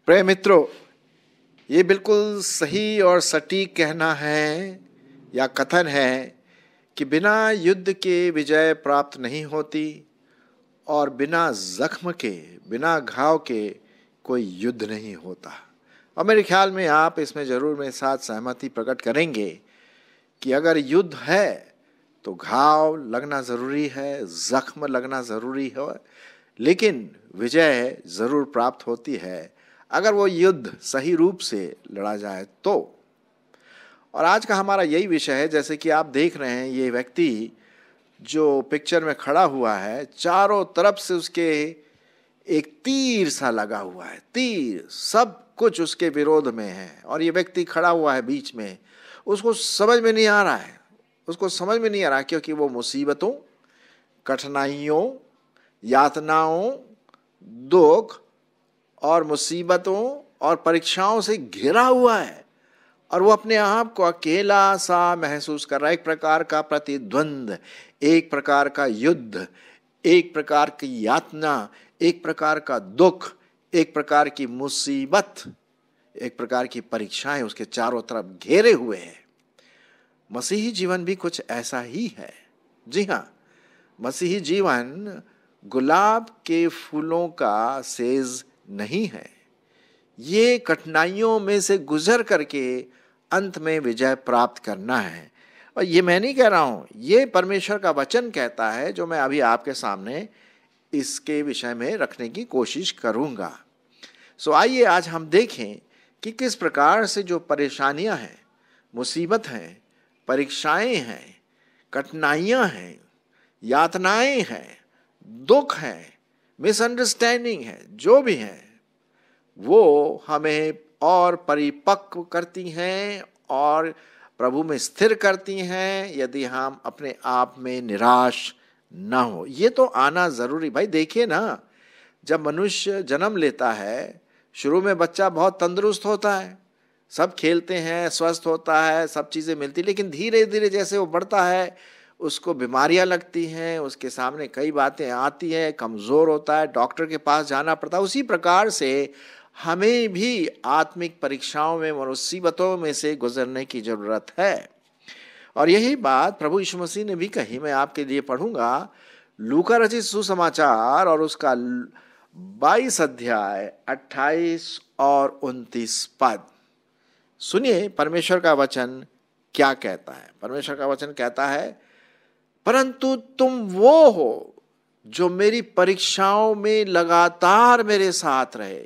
प्रिय मित्रों, ये बिल्कुल सही और सटीक कहना है या कथन है कि बिना युद्ध के विजय प्राप्त नहीं होती और बिना जख्म के, बिना घाव के कोई युद्ध नहीं होता। और मेरे ख्याल में आप इसमें ज़रूर मेरे साथ सहमति प्रकट करेंगे कि अगर युद्ध है तो घाव लगना ज़रूरी है, जख्म लगना ज़रूरी है, लेकिन विजय ज़रूर प्राप्त होती है अगर वो युद्ध सही रूप से लड़ा जाए तो। और आज का हमारा यही विषय है। जैसे कि आप देख रहे हैं, ये व्यक्ति जो पिक्चर में खड़ा हुआ है, चारों तरफ से उसके एक तीर सा लगा हुआ है। तीर, सब कुछ उसके विरोध में है और ये व्यक्ति खड़ा हुआ है बीच में। उसको समझ में नहीं आ रहा है, उसको समझ में नहीं आ रहा, क्योंकि वो मुसीबतों, कठिनाइयों, यातनाओं, दुख और मुसीबतों और परीक्षाओं से घिरा हुआ है और वो अपने आप को अकेला सा महसूस कर रहा है। एक प्रकार का प्रतिद्वंद, एक प्रकार का युद्ध, एक प्रकार की यातना, एक प्रकार का दुख, एक प्रकार की मुसीबत, एक प्रकार की परीक्षाएं उसके चारों तरफ घेरे हुए हैं। मसीही जीवन भी कुछ ऐसा ही है। जी हाँ, मसीही जीवन गुलाब के फूलों का सेज नहीं है। ये कठिनाइयों में से गुजर करके अंत में विजय प्राप्त करना है। और ये मैं नहीं कह रहा हूं, ये परमेश्वर का वचन कहता है, जो मैं अभी आपके सामने इसके विषय में रखने की कोशिश करूंगा। सो आइए आज हम देखें कि किस प्रकार से जो परेशानियां हैं, मुसीबत हैं, परीक्षाएं हैं, कठिनाइयां हैं, यातनाएं हैं, दुख हैं, मिसअंडरस्टैंडिंग है, जो भी है, वो हमें और परिपक्व करती हैं और प्रभु में स्थिर करती हैं, यदि हम अपने आप में निराश ना हो। ये तो आना जरूरी। भाई देखिए ना, जब मनुष्य जन्म लेता है, शुरू में बच्चा बहुत तंदुरुस्त होता है, सब खेलते हैं, स्वस्थ होता है, सब चीज़ें मिलती, लेकिन धीरे धीरे जैसे वो बढ़ता है उसको बीमारियां लगती हैं, उसके सामने कई बातें आती हैं, कमज़ोर होता है, डॉक्टर के पास जाना पड़ता है। उसी प्रकार से हमें भी आत्मिक परीक्षाओं में, मुसीबतों में से गुजरने की ज़रूरत है। और यही बात प्रभु यीशु मसीह ने भी कही। मैं आपके लिए पढ़ूंगा लूका रचित सुसमाचार और उसका 22 अध्याय 28 और 29 पद। सुनिए परमेश्वर का वचन क्या कहता है। परमेश्वर का वचन कहता है, परंतु तुम वो हो जो मेरी परीक्षाओं में लगातार मेरे साथ रहे,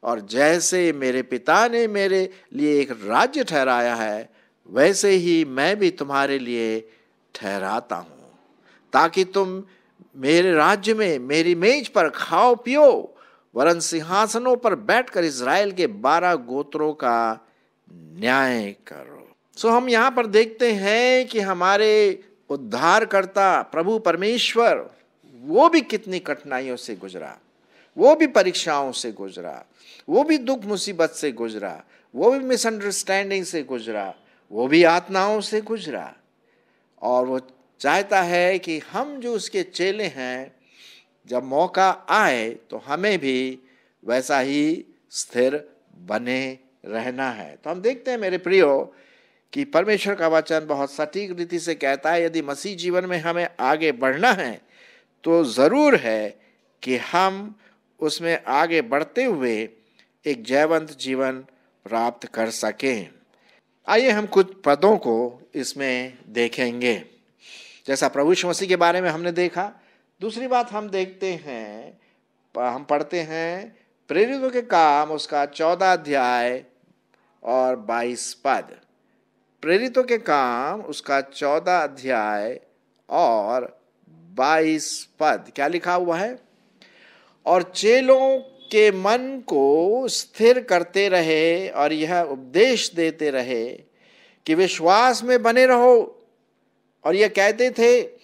और जैसे मेरे पिता ने मेरे लिए एक राज्य ठहराया है, वैसे ही मैं भी तुम्हारे लिए ठहराता हूं, ताकि तुम मेरे राज्य में मेरी मेज पर खाओ पियो, वरन सिंहासनों पर बैठकर इज़राइल के 12 गोत्रों का न्याय करो। सो हम यहां पर देखते हैं कि हमारे उद्धारकर्ता प्रभु परमेश्वर, वो भी कितनी कठिनाइयों से गुजरा, वो भी परीक्षाओं से गुजरा, वो भी दुख मुसीबत से गुजरा, वो भी मिसअंडरस्टैंडिंग से गुजरा, वो भी यातनाओं से गुजरा। और वो चाहता है कि हम जो उसके चेले हैं, जब मौका आए तो हमें भी वैसा ही स्थिर बने रहना है। तो हम देखते हैं मेरे प्रियो कि परमेश्वर का वचन बहुत सटीक रीति से कहता है, यदि मसीह जीवन में हमें आगे बढ़ना है तो ज़रूर है कि हम उसमें आगे बढ़ते हुए एक जयवंत जीवन प्राप्त कर सकें। आइए हम कुछ पदों को इसमें देखेंगे। जैसा प्रभु यीशु मसीह के बारे में हमने देखा, दूसरी बात हम देखते हैं, हम पढ़ते हैं प्रेरितों के काम उसका 14 अध्याय और 22 पद। प्रेरितों के काम उसका 14 अध्याय और 22 पद क्या लिखा हुआ है? और चेलों के मन को स्थिर करते रहे और यह उपदेश देते रहे कि विश्वास में बने रहो। और यह कहते थे,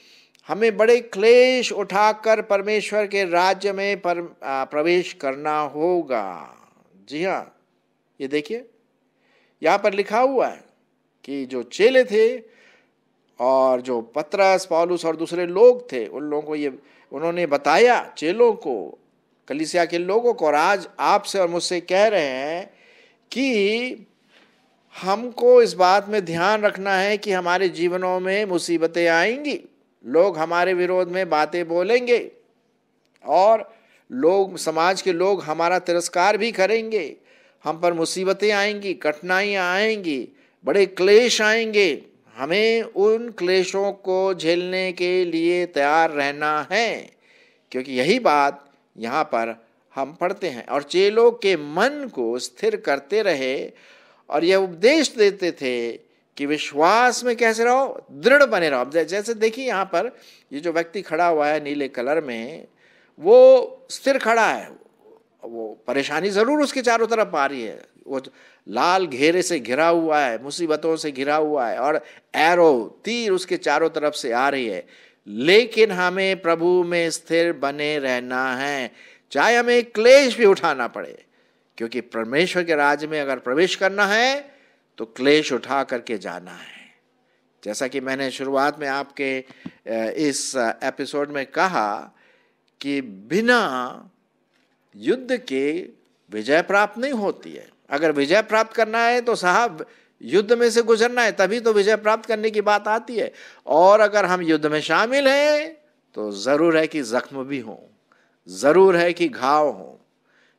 हमें बड़े क्लेश उठाकर परमेश्वर के राज्य में प्रवेश करना होगा। जी हाँ, ये देखिए यहाँ पर लिखा हुआ है कि जो चेले थे और जो पतरस, पौलुस और दूसरे लोग थे, उन लोगों को ये उन्होंने बताया, चेलों को, कलीसिया के लोगों को, और आज आपसे और मुझसे कह रहे हैं कि हमको इस बात में ध्यान रखना है कि हमारे जीवनों में मुसीबतें आएंगी, लोग हमारे विरोध में बातें बोलेंगे और लोग, समाज के लोग हमारा तिरस्कार भी करेंगे, हम पर मुसीबतें आएंगी, कठिनाइयाँ आएंगी, बड़े क्लेश आएंगे। हमें उन क्लेशों को झेलने के लिए तैयार रहना है, क्योंकि यही बात यहाँ पर हम पढ़ते हैं। और चेलों के मन को स्थिर करते रहे और यह उपदेश देते थे कि विश्वास में कैसे रहो, दृढ़ बने रहो। जैसे देखिए यहाँ पर ये जो व्यक्ति खड़ा हुआ है नीले कलर में, वो स्थिर खड़ा है, वो परेशानी जरूर उसके चारों तरफ आ रही है, वो लाल घेरे से घिरा हुआ है, मुसीबतों से घिरा हुआ है और एरो, तीर उसके चारों तरफ से आ रही है, लेकिन हमें प्रभु में स्थिर बने रहना है, चाहे हमें क्लेश भी उठाना पड़े, क्योंकि परमेश्वर के राज्य में अगर प्रवेश करना है तो क्लेश उठा करके जाना है। जैसा कि मैंने शुरुआत में आपके इस एपिसोड में कहा कि बिना युद्ध के विजय प्राप्त नहीं होती है। अगर विजय प्राप्त करना है तो साहब युद्ध में से गुजरना है, तभी तो विजय प्राप्त करने की बात आती है। और अगर हम युद्ध में शामिल हैं तो जरूर है कि जख्म भी हों, जरूर है कि घाव हों,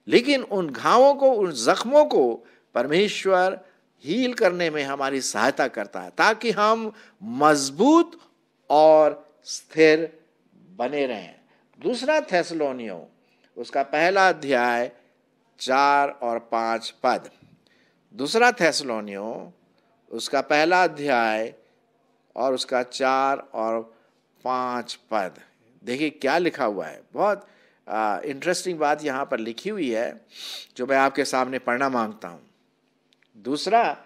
लेकिन उन घावों को, उन जख्मों को परमेश्वर हील करने में हमारी सहायता करता है, ताकि हम मजबूत और स्थिर बने रहें। दूसरा थेसलोनियों उसका पहला अध्याय 4 और 5 पद। दूसरा थेसलोनियों उसका पहला अध्याय और उसका 4 और 5 पद। देखिए क्या लिखा हुआ है, बहुत इंटरेस्टिंग बात यहाँ पर लिखी हुई है जो मैं आपके सामने पढ़ना मांगता हूँ। दूसरा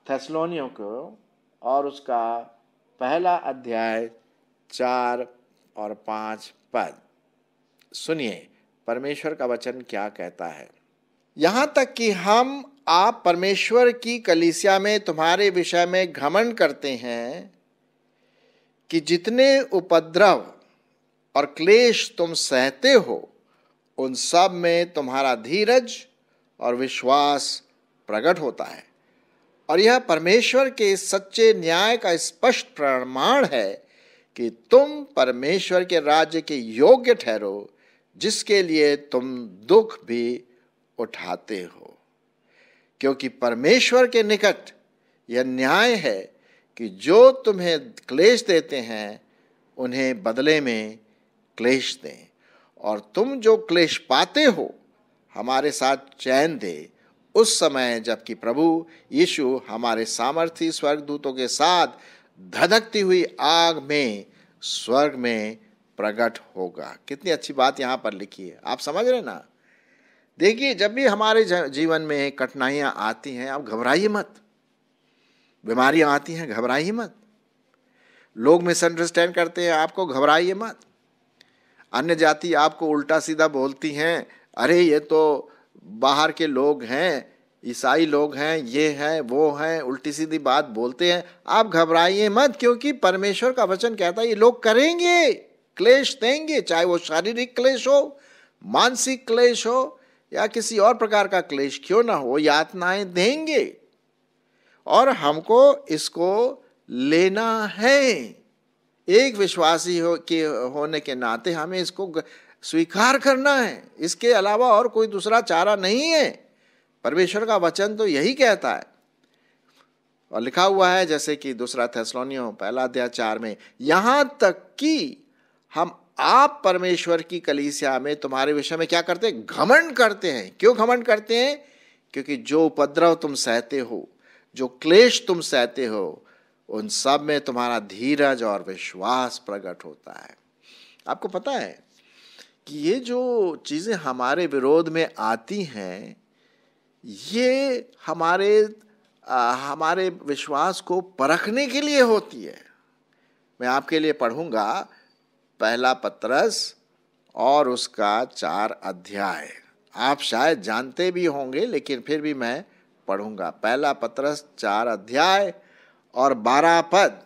थेसलोनियों को और उसका पहला अध्याय 4 और 5 पद। सुनिए परमेश्वर का वचन क्या कहता है। यहाँ तक कि हम आप परमेश्वर की कलीसिया में तुम्हारे विषय में घमंड करते हैं कि जितने उपद्रव और क्लेश तुम सहते हो, उन सब में तुम्हारा धीरज और विश्वास प्रकट होता है, और यह परमेश्वर के सच्चे न्याय का स्पष्ट प्रमाण है कि तुम परमेश्वर के राज्य के योग्य ठहरो, जिसके लिए तुम दुख भी उठाते हो। क्योंकि परमेश्वर के निकट यह न्याय है कि जो तुम्हें क्लेश देते हैं उन्हें बदले में क्लेश दें, और तुम जो क्लेश पाते हो हमारे साथ चैन दे, उस समय जबकि प्रभु यीशु हमारे सामर्थी स्वर्गदूतों के साथ धधकती हुई आग में स्वर्ग में प्रकट होगा। कितनी अच्छी बात यहाँ पर लिखी है, आप समझ रहे ना। देखिए जब भी हमारे जीवन में कठिनाइयाँ आती हैं, आप घबराइए मत। बीमारियाँ आती हैं, घबराइए मत। लोग मिसअंडरस्टैंड करते हैं, आपको घबराइए मत। अन्य जाति आपको उल्टा सीधा बोलती हैं, अरे ये तो बाहर के लोग हैं, ईसाई लोग हैं, ये हैं वो हैं, उल्टी सीधी बात बोलते हैं। आप घबराइए मत, क्योंकि परमेश्वर का वचन कहता है ये लोग करेंगे, क्लेश देंगे, चाहे वो शारीरिक क्लेश हो, मानसिक क्लेश हो या किसी और प्रकार का क्लेश क्यों ना हो, यातनाएं देंगे और हमको इसको लेना है। एक विश्वासी होने के नाते हमें इसको स्वीकार करना है, इसके अलावा और कोई दूसरा चारा नहीं है। परमेश्वर का वचन तो यही कहता है, और लिखा हुआ है जैसे कि दूसरा थेसलोनियों पहला अध्याय 4 में, यहाँ तक कि हम आप परमेश्वर की कलीसिया में तुम्हारे विषय में क्या करते हैं, घमंड करते हैं। क्यों घमंड करते हैं? क्योंकि जो उपद्रव तुम सहते हो, जो क्लेश तुम सहते हो, उन सब में तुम्हारा धीरज और विश्वास प्रकट होता है। आपको पता है कि ये जो चीजें हमारे विरोध में आती हैं, ये हमारे विश्वास को परखने के लिए होती है। मैं आपके लिए पढ़ूंगा पहला पतरस और उसका 4 अध्याय। आप शायद जानते भी होंगे, लेकिन फिर भी मैं पढ़ूंगा। पहला पतरस 4 अध्याय और 12 पद।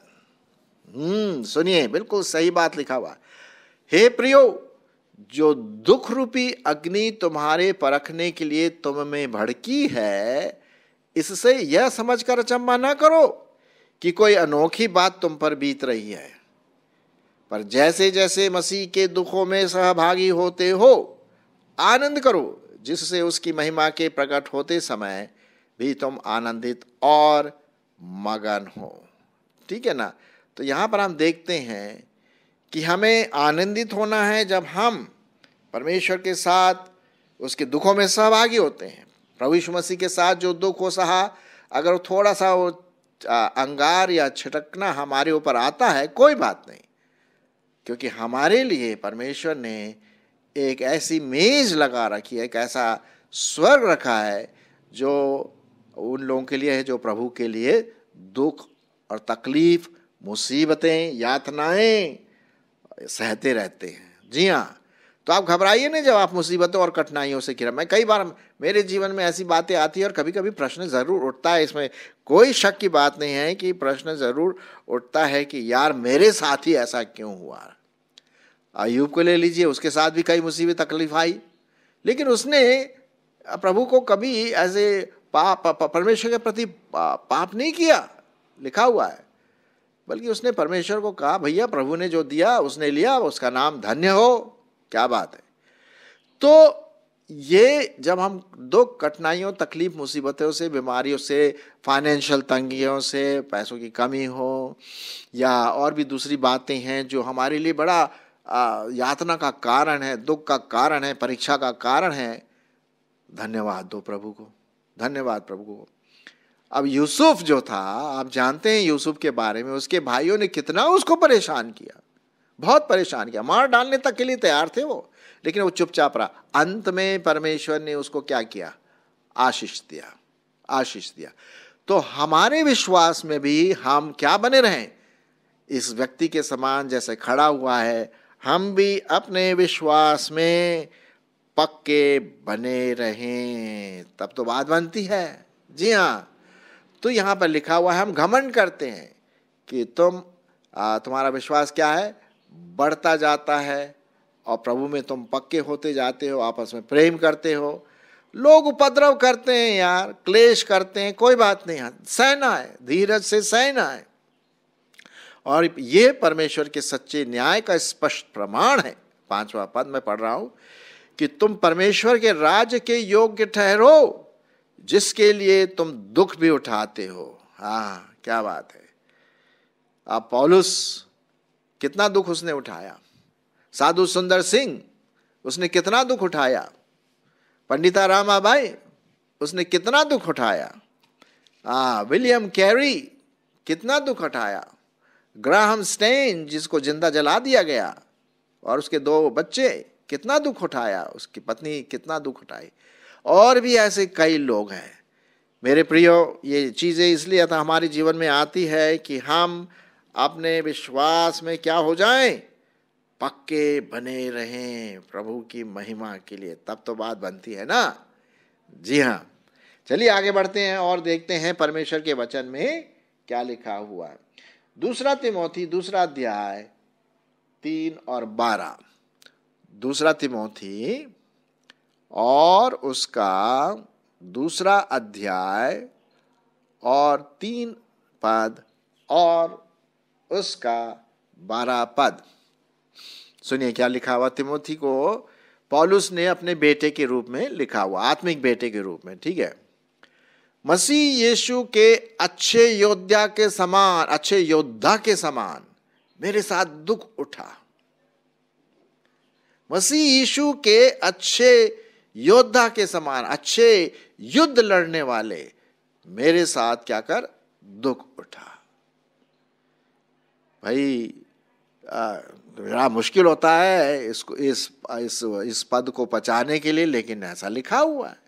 सुनिए, बिल्कुल सही बात लिखा हुआ। हे प्रियो, जो दुख रूपी अग्नि तुम्हारे परखने के लिए तुम में भड़की है, इससे यह समझकर अचंभा न करो कि कोई अनोखी बात तुम पर बीत रही है, पर जैसे जैसे मसीह के दुखों में सहभागी होते हो आनंद करो, जिससे उसकी महिमा के प्रकट होते समय भी तुम आनंदित और मगन हो। ठीक है ना। तो यहाँ पर हम देखते हैं कि हमें आनंदित होना है जब हम परमेश्वर के साथ उसके दुखों में सहभागी होते हैं। प्रभु यीशु मसीह के साथ जो दुख हो सहा, अगर थोड़ा सा वो अंगार या छिटकना हमारे ऊपर आता है, कोई बात नहीं, क्योंकि हमारे लिए परमेश्वर ने एक ऐसी मेज लगा रखी है, एक ऐसा स्वर्ग रखा है जो उन लोगों के लिए है जो प्रभु के लिए दुख और तकलीफ, मुसीबतें, यातनाएं सहते रहते हैं। जी हाँ, तो आप घबराइए नहीं जब आप मुसीबतों और कठिनाइयों से घिरा। मैं कई बार मेरे जीवन में ऐसी बातें आती है और कभी कभी प्रश्न जरूर उठता है, इसमें कोई शक की बात नहीं है कि प्रश्न जरूर उठता है कि यार मेरे साथ ही ऐसा क्यों हुआ। अय्यूब को ले लीजिए, उसके साथ भी कई मुसीबत तकलीफ आई, लेकिन उसने प्रभु को कभी ऐसे परमेश्वर के प्रति पाप नहीं किया, लिखा हुआ है, बल्कि उसने परमेश्वर को कहा भैया प्रभु ने जो दिया उसने लिया, उसका नाम धन्य हो। क्या बात है। तो ये जब हम दुख, कठिनाइयों, तकलीफ, मुसीबतों से, बीमारियों से, फाइनेंशियल तंगियों से, पैसों की कमी हो या और भी दूसरी बातें हैं जो हमारे लिए बड़ा यातना का कारण है, दुख का कारण है, परीक्षा का कारण है, धन्यवाद दो प्रभु को, धन्यवाद प्रभु को। अब यूसुफ जो था, आप जानते हैं यूसुफ के बारे में, उसके भाइयों ने कितना उसको परेशान किया, बहुत परेशान किया, मार डालने तक के लिए तैयार थे वो, लेकिन वो चुपचाप रहा। अंत में परमेश्वर ने उसको क्या किया? आशीष दिया, आशीष दिया। तो हमारे विश्वास में भी हम क्या बने रहें? इस व्यक्ति के समान जैसे खड़ा हुआ है, हम भी अपने विश्वास में पक्के बने रहें, तब तो बात बनती है। जी हाँ, तो यहाँ पर लिखा हुआ है, हम घमंड करते हैं कि तुम्हारा विश्वास क्या है? बढ़ता जाता है और प्रभु में तुम पक्के होते जाते हो, आपस में प्रेम करते हो। लोग उपद्रव करते हैं यार, क्लेश करते हैं, कोई बात नहीं, सहना है, धीरज से सहना है। और ये परमेश्वर के सच्चे न्याय का स्पष्ट प्रमाण है। 5वां पद में पढ़ रहा हूं कि तुम परमेश्वर के राज्य के योग्य ठहरो, जिसके लिए तुम दुख भी उठाते हो। हाँ, क्या बात है। अब पौलुस, कितना दुख उसने उठाया। साधु सुंदर सिंह, उसने कितना दुख उठाया। पंडिता रामाबाई, उसने कितना दुख उठाया। विलियम कैरी, कितना दुख उठाया। ग्राहम स्टेन, जिसको जिंदा जला दिया गया, और उसके 2 बच्चे, कितना दुख उठाया। उसकी पत्नी कितना दुख उठाई। और भी ऐसे कई लोग हैं। मेरे प्रियो, ये चीज़ें इसलिए तो हमारे जीवन में आती है कि हम अपने विश्वास में क्या हो जाएं? पक्के बने रहें प्रभु की महिमा के लिए, तब तो बात बनती है ना। जी हाँ, चलिए आगे बढ़ते हैं और देखते हैं परमेश्वर के वचन में क्या लिखा हुआ है। 2 तिमोथी 2 अध्याय 3 और 12। 2 तिमोथी और उसका 2 अध्याय और 3 पद और उसका 12 पद। सुनिए क्या लिखा हुआ। तिमोथी को पौलुस ने अपने बेटे के रूप में लिखा हुआ, आत्मिक बेटे के रूप में। ठीक है। मसीह यीशु के अच्छे योद्धा के समान, अच्छे योद्धा के समान मेरे साथ दुख उठा। मसीह यीशु के अच्छे योद्धा के समान, अच्छे युद्ध लड़ने वाले मेरे साथ क्या कर? दुख उठा। भाई बड़ा मुश्किल होता है इसको, इस पद को पचाने के लिए, लेकिन ऐसा लिखा हुआ है,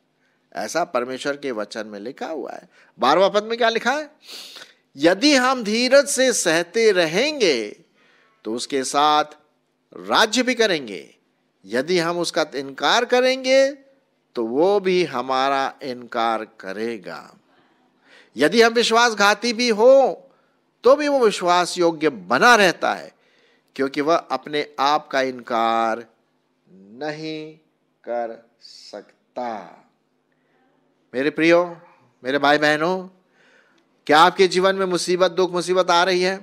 ऐसा परमेश्वर के वचन में लिखा हुआ है। 12वां पद में क्या लिखा है? यदि हम धीरज से सहते रहेंगे तो उसके साथ राज्य भी करेंगे। यदि हम उसका इनकार करेंगे तो वो भी हमारा इनकार करेगा। यदि हम विश्वासघाती भी हो तो भी वो विश्वास योग्य बना रहता है, क्योंकि वह अपने आप का इनकार नहीं कर सकता। मेरे प्रियो, मेरे भाई बहनों, क्या आपके जीवन में मुसीबत, दुख मुसीबत आ रही है,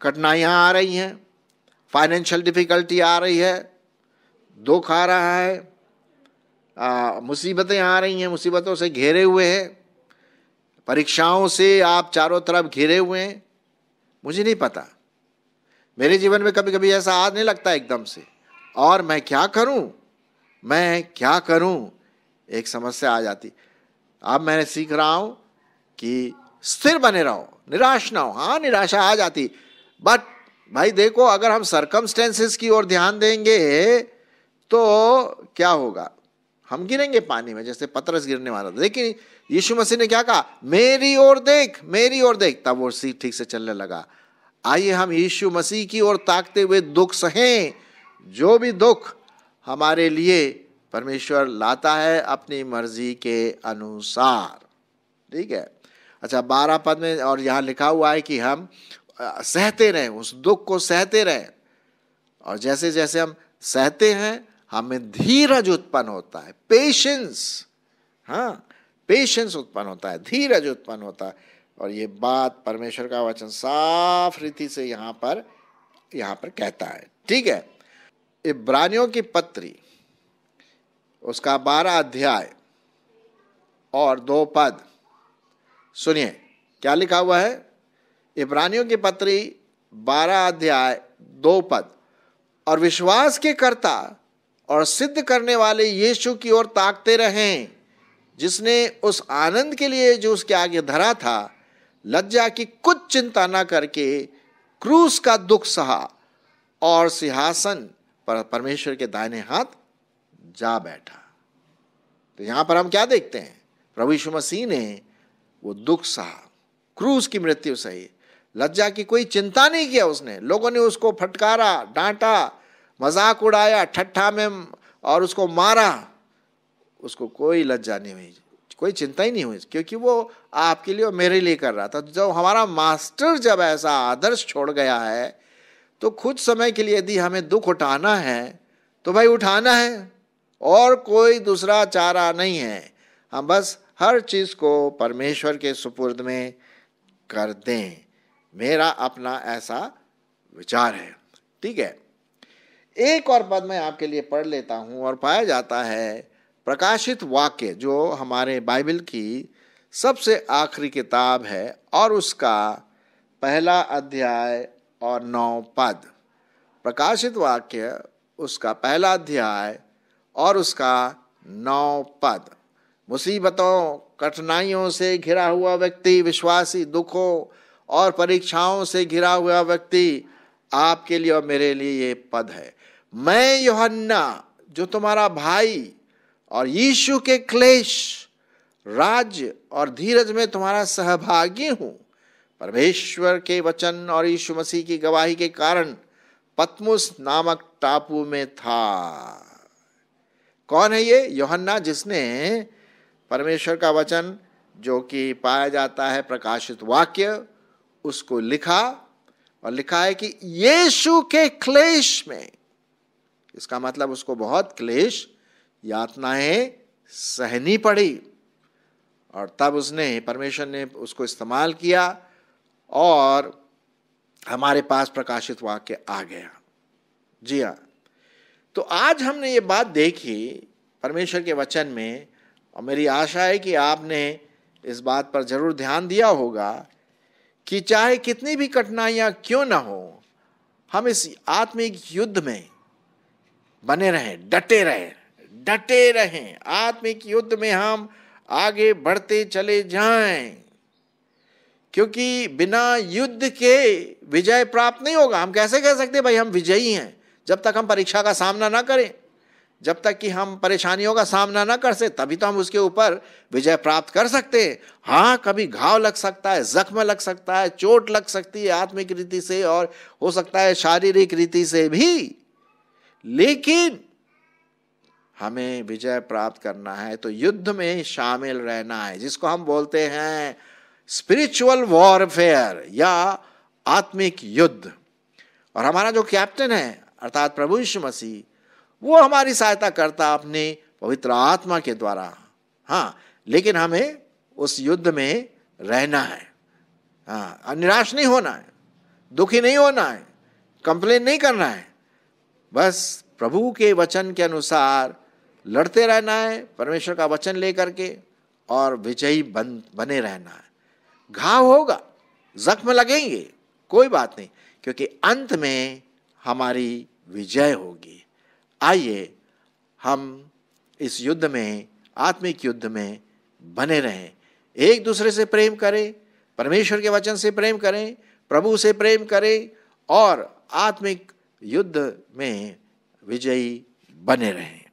कठिनाइयां आ रही हैं, फाइनेंशियल डिफिकल्टी आ रही है, दुख आ रहा है, मुसीबतें आ रही हैं, मुसीबतों से घेरे हुए हैं, परीक्षाओं से आप चारों तरफ घिरे हुए हैं? मुझे नहीं पता, मेरे जीवन में कभी कभी ऐसा आने लगता है एकदम से, और मैं क्या करूं, मैं क्या करूं, एक समस्या आ जाती। अब मैंने सीख रहा हूं कि स्थिर बने रहो, निराश ना हो। हाँ, निराशा आ जाती, बट भाई देखो, अगर हम सरकमस्टेंसेस की ओर ध्यान देंगे तो क्या होगा, हम गिरेंगे पानी में, जैसे पतरस गिरने वाला था। लेकिन यीशु मसीह ने क्या कहा, मेरी ओर देख, मेरी ओर देख, तब वो सीट ठीक से चलने लगा। आइए हम यीशु मसीह की ओर ताकते हुए दुख सहें। जो भी दुख हमारे लिए परमेश्वर लाता है अपनी मर्जी के अनुसार, ठीक है। अच्छा, 12 पद में और यहाँ लिखा हुआ है कि हम सहते रहें, उस दुख को सहते रहें, और जैसे जैसे हम सहते हैं हमें धीरज उत्पन्न होता है, पेशेंस, हाँ, पेशेंस उत्पन्न होता है, धीरज उत्पन्न होता है। और ये बात परमेश्वर का वचन साफ रीति से यहाँ पर कहता है, ठीक है। इब्रानियों की पत्री उसका 12 अध्याय और 2 पद सुनिए क्या लिखा हुआ है। इब्रानियों की पत्री 12 अध्याय 2 पद, और विश्वास के कर्ता और सिद्ध करने वाले यीशु की ओर ताकते रहें, जिसने उस आनंद के लिए जो उसके आगे धरा था, लज्जा की कुछ चिंता न करके क्रूस का दुख सहा और सिंहासन पर परमेश्वर के दाहिने हाथ जा बैठा। तो यहां पर हम क्या देखते हैं, प्रभु यीशु मसीह ने वो दुख सहा, क्रूस की मृत्यु सही, लज्जा की कोई चिंता नहीं किया उसने। लोगों ने उसको फटकारा, डांटा, मजाक उड़ाया, ठट्ठा में और उसको मारा, उसको कोई लज्जा नहीं हुई, कोई चिंता ही नहीं हुई, क्योंकि वो आपके लिए और मेरे लिए कर रहा था। जब हमारा मास्टर जब ऐसा आदर्श छोड़ गया है, तो कुछ समय के लिए यदि हमें दुख उठाना है तो भाई उठाना है, और कोई दूसरा चारा नहीं है। हम बस हर चीज को परमेश्वर के सुपुर्द में कर दें। मेरा अपना ऐसा विचार है, ठीक है। एक और पद मैं आपके लिए पढ़ लेता हूं, और पाया जाता है प्रकाशित वाक्य, जो हमारे बाइबल की सबसे आखिरी किताब है, और उसका 1 अध्याय और 9 पद। प्रकाशित वाक्य उसका 1 अध्याय और उसका 9 पद। मुसीबतों, कठिनाइयों से घिरा हुआ व्यक्ति, विश्वासी, दुखों और परीक्षाओं से घिरा हुआ व्यक्ति, आपके लिए और मेरे लिए ये पद है। मैं यूहन्ना, जो तुम्हारा भाई और यीशु के क्लेश, राज्य और धीरज में तुम्हारा सहभागी हूं, परमेश्वर के वचन और यीशु मसीह की गवाही के कारण पतमुस नामक टापू में था। कौन है ये यूहन्ना, जिसने परमेश्वर का वचन जो कि पाया जाता है प्रकाशित वाक्य, उसको लिखा, और लिखा है कि यीशु के क्लेश में। इसका मतलब उसको बहुत क्लेश, यातनाएं सहनी पड़ी, और तब उसने, परमेश्वर ने उसको इस्तेमाल किया और हमारे पास प्रकाशित वाक्य आ गया। जी हाँ, तो आज हमने ये बात देखी परमेश्वर के वचन में, और मेरी आशा है कि आपने इस बात पर जरूर ध्यान दिया होगा कि चाहे कितनी भी कठिनाइयां क्यों ना हो, हम इस आत्मिक युद्ध में बने रहें, डटे रहें। आत्मिक युद्ध में हम आगे बढ़ते चले जाएं, क्योंकि बिना युद्ध के विजय प्राप्त नहीं होगा। हम कैसे कह सकते भाई हम विजयी हैं, जब तक हम परीक्षा का सामना ना करें, जब तक कि हम परेशानियों का सामना ना कर सके, तभी तो हम उसके ऊपर विजय प्राप्त कर सकते हैं। हाँ, कभी घाव लग सकता है, जख्म लग सकता है, चोट लग सकती है आत्मिक रीति से, और हो सकता है शारीरिक रीति से भी, लेकिन हमें विजय प्राप्त करना है तो युद्ध में शामिल रहना है, जिसको हम बोलते हैं स्पिरिचुअल वॉरफेयर या आत्मिक युद्ध। और हमारा जो कैप्टन है अर्थात प्रभु यीशु मसीह, वो हमारी सहायता करता अपने पवित्र आत्मा के द्वारा। हाँ, लेकिन हमें उस युद्ध में रहना है। हाँ, निराश नहीं होना है, दुखी नहीं होना है, कंप्लेन नहीं करना है, बस प्रभु के वचन के अनुसार लड़ते रहना है, परमेश्वर का वचन लेकर के, और विजयी बने रहना है। घाव होगा, जख्म लगेंगे, कोई बात नहीं, क्योंकि अंत में हमारी विजय होगी। आइए हम इस युद्ध में, आत्मिक युद्ध में बने रहें, एक दूसरे से प्रेम करें, परमेश्वर के वचन से प्रेम करें, प्रभु से प्रेम करें, और आत्मिक युद्ध में विजयी बने रहें।